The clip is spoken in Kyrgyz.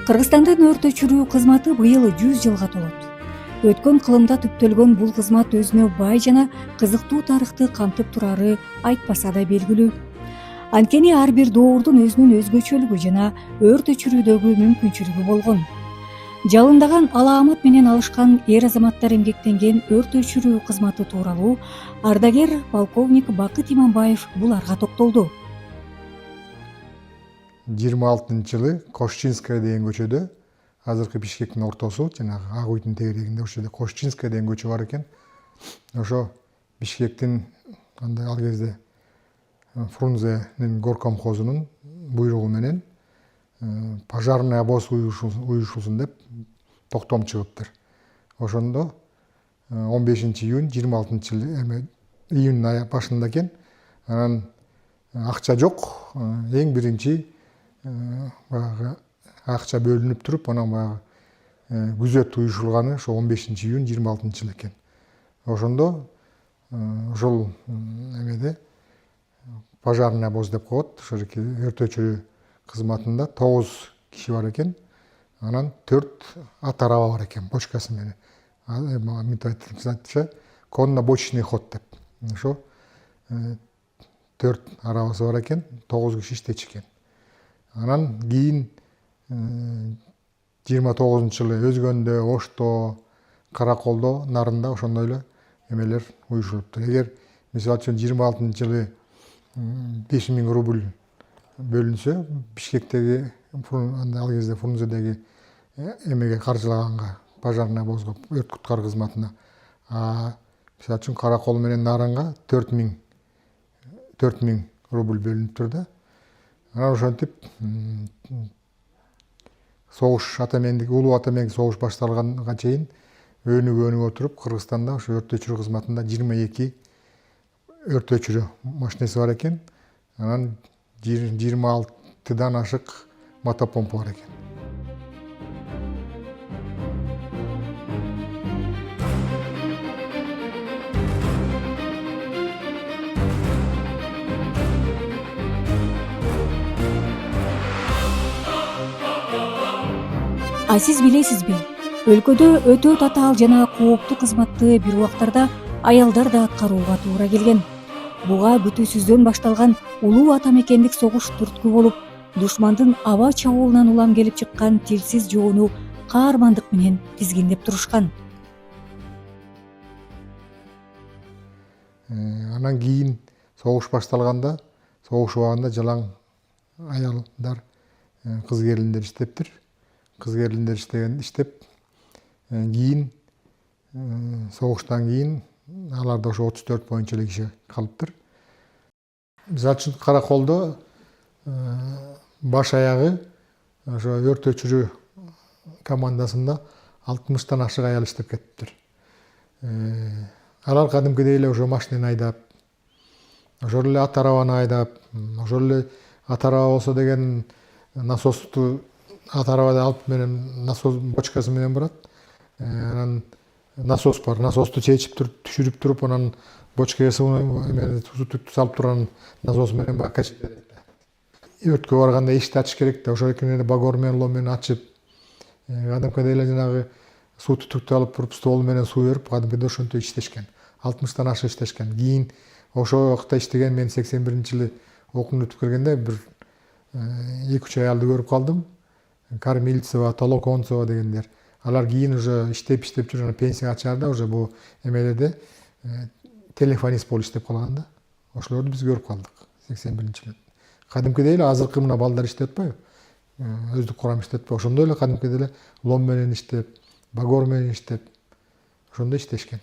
Кыргызстандын өрт өчүрүү кызматы быйыл 100 жылга толот. Өткөн кылымда түптөлгөн бул кызмат өзүнө бай жана кызыктуу тарыхты камтып турары айтпаса да белгилүү. Анткени ар бир доордун өзүнүн өзгөчөлүгү жана өрт өчүрүүдөгү мүмкүнчүлүгү болгон. Жалындаган алаамат менен алышкан эр азаматтар эмгектенген өрт өчүрүү кызматы тууралуу ардагер полковник Бакыт Иманбаев буларга токтолду. 26-жылы Кошчинская деген көчөдө, азыркы Бишкектин ортосу, жанагы Ак уйдун тегерегинде ошол жерде Кошчинская деген көчө бар экен. Ошо Бишкектин ал кезде Фрунзенин горкомхозунун буйругу менен пожарный обоз уюшулсун деп токтом чыгыптыр. Ошондо 15-июнь 26-жылы июнь башында экен. Анан акча жок. Эң биринчи баягы акча бөлүнүп туруп, анан баягы күзөт уюшулганы ошо 15-июнь 26-жылы экен. Ошондо ошол эмеде пожарный обоз деп коет. Ошол өрт өчүрүү кызматында 9 киши бар экен. Анан 4 ат араба бар экен, бочкасы менен. Мынтип конно-бочечный ход деп. Ошо 4 арабасы бар экен, 9 киши иштечү экен. Анан кийин 29-жылы Өзгөндө, Ошто, Караколдо, Нарында ошондой эле эмелер уюшулуптур. Эгер мисалы үчүн 26-жылы 5000 рубль бөлүнсө, Бишкектеги ал кезде Фрунзедеги эмеге каржылаганга, пожарный обозго, өрт куткаруу кызматына, мисалы үчүн Каракол менен Нарынга 4000 рубль бөлүнүптүр да. Анан ошентип согуш атамендик, улуу атамендик согуш башталганга чейин өнүгө туруп, Кыргызстанда ошо өрт өчүрүү кызматында 22 өрт өчүрүү машинеси бар экен. Анан 26дан ашык мотопомпа бар экен. Сиз билесизби, өлкөдө өтө татаал жана кооптуу кызматты бир убактарда аялдар да аткарууга туура келген. Буга бүтүүсүздөн башталган улуу ата мекендик согуш түрткү болуп, душмандын аба чабуулунан улам келип чыккан тилсиз жоону каармандык менен тизгиндеп турушкан. Анан кийин согуш башталганда, согуш убагында жалаң аялдар, кыз келиндер иштептир. Кыз келиндер иштеп, кийин согуштан кийин аларда ошо 34 боюнча эле киши калыптыр. Мисалы үчүн Караколдо баш аягы ошо өрт өчүрүү командасында 60тан ашык аял иштеп кетиптир. Алар кадимкидей эле ошо машинени айдап, ошол эле ат арабаны айдап, ошол эле ат араба болсо деген насосту ат арабада алып менен насос бочкасы менен барат. Анан насос бар, насосту чечип туруп, түшүрүп туруп, анан бочкага түтүктү салып турган насос менен бакачып берет. Өрткө барганда эшикти ачыш керек да, ошол экен эле багор менен лом менен ачып, кадимкидей эле жанагы суу түтүктү алып туруп, стол менен суу берип, кадимкидей ошентип иштешкен. 60тан ашык иштешкен. Кийин ошол убакта иштеген, мен 81-жылы окууну бүтүп келгенде бир 2-3 аялды көрүп калдым. Кармильцева, Толоконцева дегендер. Алар кийин уже иштеп жүрүп, пенсияга чыгарда уже бул эмелерде телефонист болуп иштеп калган да. Ошолорду биз көрүп калдык 81-жылы. Кадимкидей эле азыркы мына балдар иштеп атпайбы? Өздүк курам иштеп атпайбы? Ошондой эле кадимкидей эле лом менен иштеп, багор менен иштеп, ошондой иштешкен.